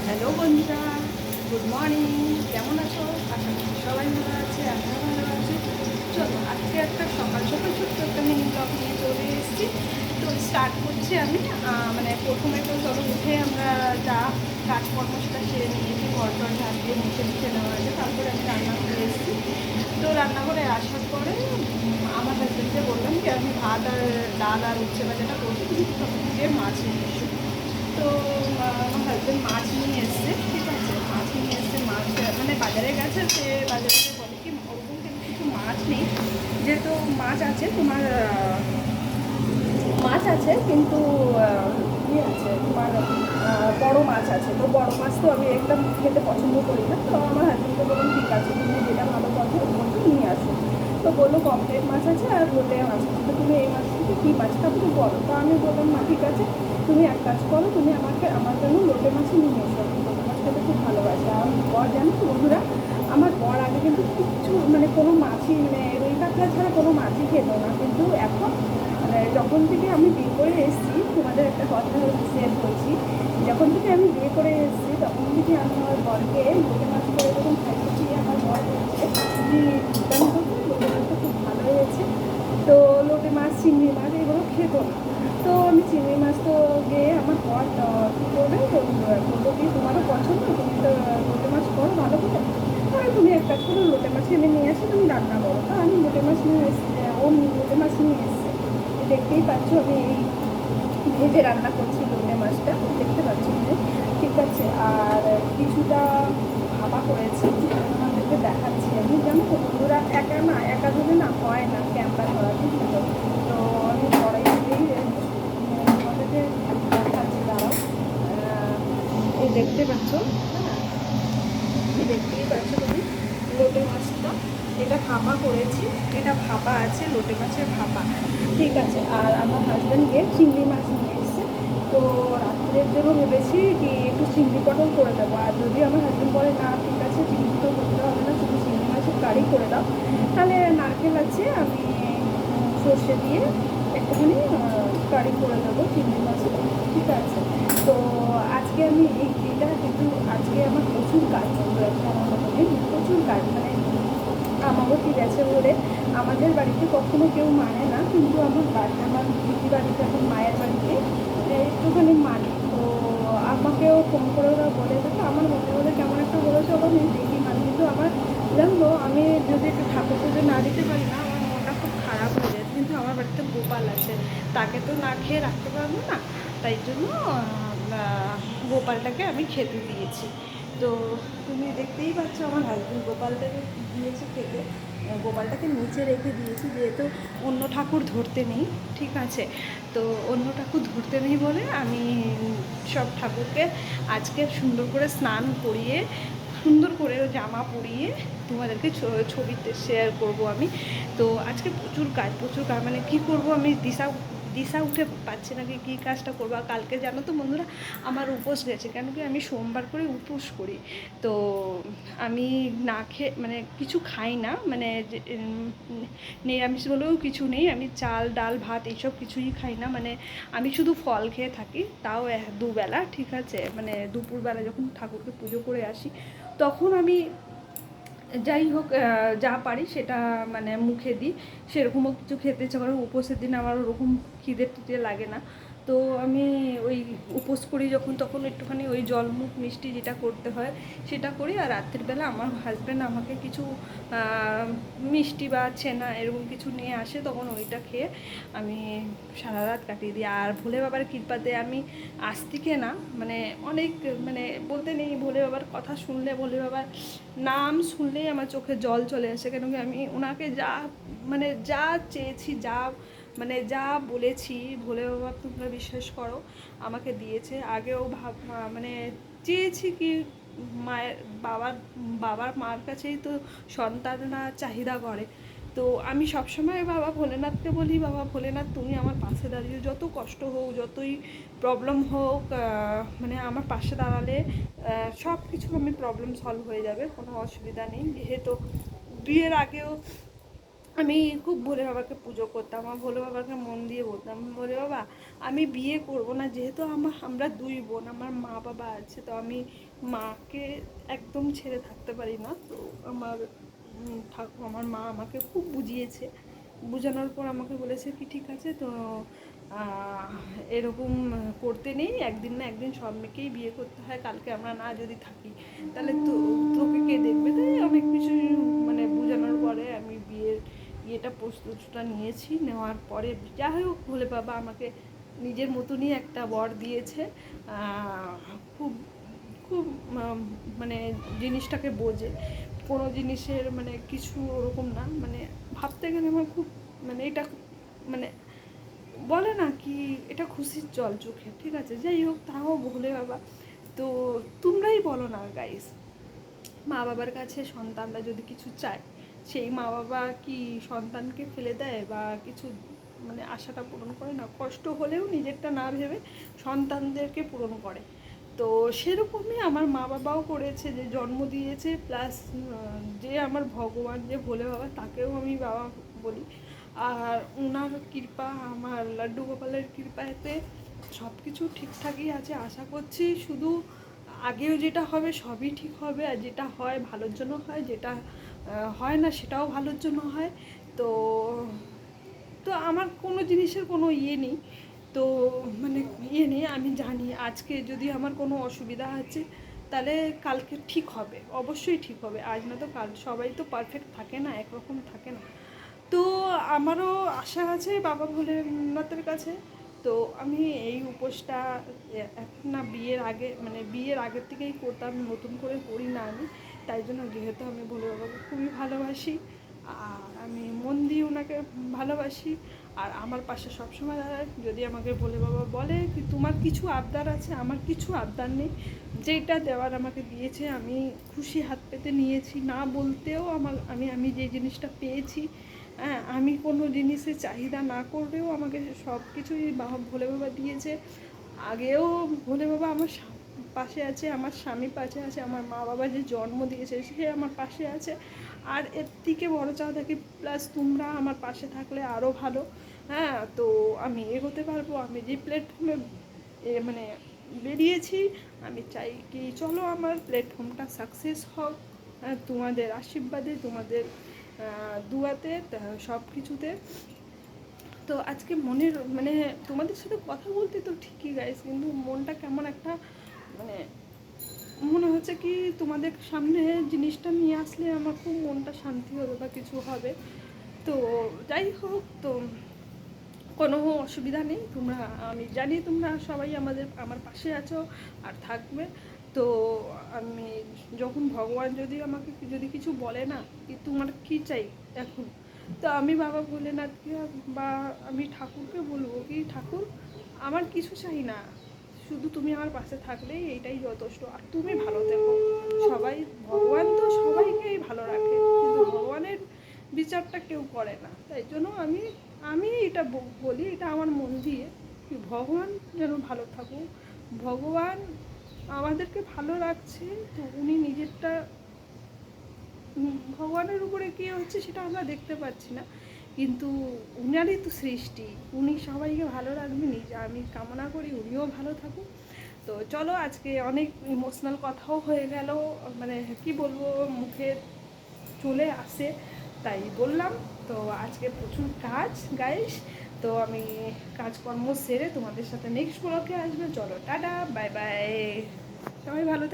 Hello বন্ধুরা, good morning. কেমন আছো? আশা করি সবাই ভালো আছে, আমিও ভালো আছি। চলো আজকে একটা সকাল সকাল ছোট্ট একটা মিনি ব্লগ নিয়ে চলে এসেছি। তো স্টার্ট করছি আমি। মানে প্রথমে তো চলো উঠে আমরা যা কাজকর্ম সেটা সেরে নিয়েছি, ঘর টর ঝাঁট দিয়ে মুছে নেওয়া আছে। তারপরে আমি রান্না করে এসেছি। তো রান্নাঘরে আসার পরে আমার হাজব্যান্ডকে বললাম কি আমি ভাত আর ডাল আর উচ্ছে ভাজাটা করছি, তুমি দিয়ে মাছ নিয়ে এসো। তো আমার হাজব্যান্ড মাছ নিয়ে এসছে, ঠিক আছে, মাছ নিয়ে এসছে। মাছ মানে বাজারে গেছে, সে বাজারে গিয়ে বলে কি ওরকম কিন্তু কিছু মাছ নেই, যেহেতু মাছ আছে তোমার মাছ আছে কিন্তু ইয়ে আছে তোমার বড় মাছ আছে। তো বড় মাছ তো আমি একদম খেতে পছন্দ করি না। তো আমার হাজব্যান্ডকে বললাম ঠিক আছে, তুমি যেটা ভালো পছন্দ ওরকম নিয়ে আসো। তো বললো পমফ্রেট মাছ আছে আর লোটে মাছ আছে, তো তুমি এই মাছ থেকে কী মাছ খাবে তো বলো। তো আমি বললাম মা ঠিক আছে, তুমি এক কাজ করো, তুমি আমাকে আমার জন্য লোটে মাছই নিয়ে এসো। আমি লোটে মাছ খেতে খুব ভালোবাসি। আর আমার বর জানো তো বন্ধুরা, আমার বর আগে কিন্তু কিচ্ছু মানে কোনো মাছই মানে রুই কাতলা ছাড়া কোনো মাছই খেত না, কিন্তু এখন মানে যখন থেকে আমি বিয়ে করে এসেছি, তোমাদের একটা কথা শেয়ার করছি। যখন থেকে আমি বিয়ে করে এসেছি তখন থেকে আমি আমার বরকে লোটে মাছ করে যখন খাইয়েছি, আমার বর বলছে যে দুর্দান্ত লোটে মাছটা খুব ভালো হয়েছে। তো লোটে মাছ, চিংড়ি মাছ এগুলো খেত না। তো আমি চিংড়ি মাছ তো গিয়ে আমার বর কী করবে, বলবো কি তোমারও পছন্দ, তুমি তো লোটে মাছ করো ভালো করে, তাহলে তুমি এক কাজ করো লোটে মাছ এনে নিয়ে আসো, তুমি রান্না করো। তো আমি লোটে মাছ নিয়ে এসেছি, ও লোটে মাছ নিয়ে এসেছে। দেখতেই পাচ্ছ আমি এই ভেজে রান্না করছি লোটে মাছটা, দেখতে পাচ্ছি যে ঠিক আছে। আর কিছুটা ভাপা করেছি, আমাদেরকে দেখাচ্ছি। আমি জানো তো বন্ধুরা, একা ধরে না হয় না ক্যামেরা ধরা, ঠিক আছে। তো আমি কড়াই দিয়েই তোমাদেরকে দেখাচ্ছি, দাঁড়াও। এই দেখতে পাচ্ছ, হ্যাঁ, দেখতেই পাচ্ছ তুমি লোটে মাছটা, এটা ভাপা করেছি, এটা ভাপা আছে লোটে মাছের ভাপা, ঠিক আছে। আর আমার হাজব্যান্ড গিয়ে চিংড়ি মাছ নিয়ে এসছে। তো রাত্রের জন্য ভেবেছি কি একটু চিংড়ি পটল করে দেবো। আর যদি আমার হাজব্যান্ড বলে না ঠিক আছে চিংড়ি পটল করতে হবে না, শুধু চিংড়ি মাছের কারি করে দাও, তাহলে নারকেল আছে, আমি সর্ষে দিয়ে একটুখানি কারি করে দেবো চিংড়ি মাছের, ঠিক আছে। তো আজকে আমি এইটা কিন্তু আজকে আমার প্রচুর কাজ বন্ধু আছে, আমার মনে প্রচুর কাজ। মানে আমাবতী গেছে বলে আমাদের বাড়িতে কখনো কেউ মানে না, কিন্তু আমার দিদি বাড়িতে, এখন মায়ের বাড়িতে একটুখানি মানে। তো আমাকেও ফোন করে ওরা বলে দেবে, আমার মনে মনে কেমন একটা বলেছে, ওরা আমি দেখি মানে, কিন্তু আমার জানলো আমি যদি একটু ঠাকুর পুজো না দিতে পারি না, আমার মনটা খুব খারাপ হয়ে যায়। কিন্তু আমার বাড়িতে গোপাল আছে, তাকে তো না খেয়ে রাখতে পারবো না, তাই জন্য গোপালটাকে আমি খেতে দিয়েছি। তো তুমি দেখতেই পাচ্ছ আমার হাজব্যান্ড গোপালটাকে দিয়েছে খেতে, গোপালটাকে নিচে রেখে দিয়েছি, যেহেতু অন্য ঠাকুর ধরতে নেই, ঠিক আছে। তো অন্য ঠাকুর ধরতে নেই বলে আমি সব ঠাকুরকে আজকে সুন্দর করে স্নান করিয়ে, সুন্দর করে জামা পরিয়ে তোমাদেরকে ছবিতে শেয়ার করব আমি। তো আজকে প্রচুর কাজ মানে কি করব আমি দিশা দিশা উঠে পাচ্ছি না কি কী কাজটা করবো। আর কালকে জানো তো বন্ধুরা আমার উপোস গেছে, কেন কি আমি সোমবার করে উপোস করি। তো আমি না খেয়ে মানে কিছু খাই না, মানে নিরামিষ বলেও কিছু নেই, আমি চাল ডাল ভাত এইসব কিছুই খাই না, মানে আমি শুধু ফল খেয়ে থাকি, তাও দুবেলা, ঠিক আছে। মানে দুপুরবেলা যখন ঠাকুরকে পুজো করে আসি তখন আমি যাই হোক যা পারি সেটা মানে মুখে দিই, সেরকমও কিছু খেতে ইচ্ছা করে। উপোসের দিন আমার ওরকম খিদে টিদে লাগে না। তো আমি ওই উপোস করি যখন, তখন একটুখানি ওই জলমুখ মিষ্টি যেটা করতে হয় সেটা করি। আর রাত্রিবেলা আমার হাজব্যান্ড আমাকে কিছু মিষ্টি বা ছেনা এরকম কিছু নিয়ে আসে, তখন ওইটা খেয়ে আমি সারা রাত কাটিয়ে দিই। আর ভোলে বাবার কৃপাতে আমি আজ থেকে না মানে অনেক মানে বলতে নেই, ভোলে বাবার কথা শুনলে, ভোলে বাবার নাম শুনলেই আমার চোখে জল চলে আসে, কেন কি আমি ওনাকে যা মানে যা চেয়েছি, যা মানে যা বলেছি, ভোলে বাবা তোমরা বিশ্বাস করো আমাকে দিয়েছে। আগেও মানে চেয়েছি কি মায়ের বাবার মার কাছেই তো সন্তানরা চাহিদা করে। তো আমি সবসময় বাবা ভোলেনাথকে বলি, বাবা ভোলেনাথ তুমি আমার পাশে দাঁড়িয়ে, যত কষ্ট হোক যতই প্রবলেম হোক মানে আমার পাশে দাঁড়ালে সব কিছু আমি প্রবলেম সলভ হয়ে যাবে, কোনো অসুবিধা নেই। যেহেতু বিয়ের আগেও আমি খুব ভোলে বাবাকে পুজো করতাম, আমার ভোলে বাবাকে মন দিয়ে বলতাম, ভোলে বাবা আমি বিয়ে করব না, যেহেতু আমরা দুই বোন, আমার মা বাবা আছে, তো আমি মাকে একদম ছেড়ে থাকতে পারি না। তো আমার ঠাকুর, আমার মা আমাকে খুব বুঝিয়েছে, বোঝানোর পর আমাকে বলেছে কি ঠিক আছে, তো আহ, এরকম করতে নেই, একদিন না একদিন সব মেয়েকেই বিয়ে করতে হয়, কালকে আমরা না যদি থাকি তাহলে তো তোকে কে দেখবে। তাই অনেক কিছু মানে বোঝানোর পরে আমি বিয়েটা প্রস্তুতটা নিয়েছি, নেওয়ার পরে যাই হোক ভোলে বাবা আমাকে নিজের মতনই একটা বর দিয়েছে। খুব খুব মানে জিনিসটাকে বোঝে, কোনো জিনিসের মানে কিছু ওরকম না, মানে ভাবতে গেলে আমার খুব মানে এটা মানে বলে না কি, এটা খুশির জল চোখে, ঠিক আছে। যাই হোক, তাও ভোলে বাবা। তো তোমরাই বলো না গাইস, মা বাবার কাছে সন্তানরা যদি কিছু চায়, সেই মা বাবা কি সন্তানকে ফেলে দেয় বা কিছু মানে আশাটা পূরণ করে না, কষ্ট হলেও নিজেরটা না ভেবে সন্তানদেরকে পূরণ করে। তো সেরকমই আমার মা বাবাও করেছে, যে জন্ম দিয়েছে, প্লাস যে আমার ভগবান, যে ভোলে বাবা, তাকেও আমি বাবা বলি। আর ওনার কৃপা, আমার লাড্ডু গোপালের কৃপাতে সব কিছু ঠিকঠাকই আছে, আশা করছি। শুধু আগেও যেটা হবে সবই ঠিক হবে, আর যেটা হয় ভালোর জন্য হয়, যেটা হয় না সেটাও ভালোর জন্য হয়। তো তো আমার কোনো জিনিসের কোনো ইয়ে নেই, তো মানে ইয়ে নেই, আমি জানি আজকে যদি আমার কোনো অসুবিধা আছে তাহলে কালকে ঠিক হবে, অবশ্যই ঠিক হবে, আজ না তো কাল। সবাই তো পারফেক্ট থাকে না, একরকম থাকে না। তো আমারও আশা আছে বাবা ভোলেনাথের কাছে। তো আমি এই উপোসটা এখন না, বিয়ের আগে মানে বিয়ের আগের থেকেই করতাম, নতুন করে করি না আমি। তাই জন্য যেহেতু আমি ভোলে বাবাকে খুবই ভালোবাসি, আর আমি মন দিয়ে ওনাকে ভালোবাসি, আর আমার পাশে সবসময় দাঁড়ায়। যদি আমাকে ভোলে বাবা বলে কি তোমার কিছু আবদার আছে, আমার কিছু আবদার নেই, যেটা দেওয়ার আমাকে দিয়েছে, আমি খুশি হাত পেতে নিয়েছি, না বলতেও আমার আমি আমি যে জিনিসটা পেয়েছি। হ্যাঁ, আমি কোনো জিনিসের চাহিদা না করলেও আমাকে সব কিছুই বাবা ভোলে বাবা দিয়েছে। আগেও ভোলে বাবা আমার পাশে আছে, আমার স্বামী পাশে আছে, আমার মা বাবা যে জন্ম দিয়েছে সে আমার পাশে আছে। আর এর থেকে বড় চাওয়া থাকি, প্লাস তোমরা আমার পাশে থাকলে আরও ভালো। হ্যাঁ, তো আমি এগোতে পারবো। আমি যে প্ল্যাটফর্মে মানে বেরিয়েছি, আমি চাই কি চলো আমার প্ল্যাটফর্মটা সাকসেস হোক, তোমাদের আশীর্বাদে, তোমাদের দুয়াতে, সব কিছুতে। তো আজকে মনের মানে তোমাদের সাথে কথা বলতে তো ঠিকই গাইস, কিন্তু মনটা কেমন একটা মানে মনে হচ্ছে কি তোমাদের সামনে জিনিসটা নিয়ে আসলে আমার খুব মনটা শান্তি হবে বা কিছু হবে। তো যাই হোক, তো কোনো অসুবিধা নেই, তোমরা, আমি জানি তোমরা সবাই আমার পাশে আছো আর থাকবে। তো আমি যখন ভগবান যদি আমাকে যদি কিছু বলে না কি তোমার কী চাই এখন, তো আমি বাবা ভোলেনাথকে বা আমি ঠাকুরকে বলবো কি ঠাকুর আমার কিছু চাই না, শুধু তুমি আমার পাশে থাকলেই এইটাই যথেষ্ট, আর তুমি ভালো থেকো। সবাই, ভগবান তো সবাইকেই ভালো রাখে, কিন্তু ভগবানের বিচারটা কেউ করে না। তাই জন্য আমি আমি এটা বলি, এটা আমার মন দিয়ে, কি ভগবান যেন ভালো থাকুক। ভগবান আমাদেরকে ভালো রাখছে, তো উনি নিজেরটা, ভগবানের উপরে কী হচ্ছে সেটা আমরা দেখতে পাচ্ছি না, কিন্তু উনারই তো সৃষ্টি, উনি সবাইকে ভালো রাখবেন, নিজে আমি কামনা করি উনিও ভালো থাকুক। তো চলো, আজকে অনেক ইমোশনাল কথাও হয়ে গেল, মানে কি বলবো, মুখে চলে আসে, তাই বললাম। তো আজকে প্রচুর কাজ গাইস, তো আমি কাজকর্ম সেরে তোমাদের সাথে নেক্সট ব্লগে আসবে। চলো টাটা, বাই বাই, সবাই ভালো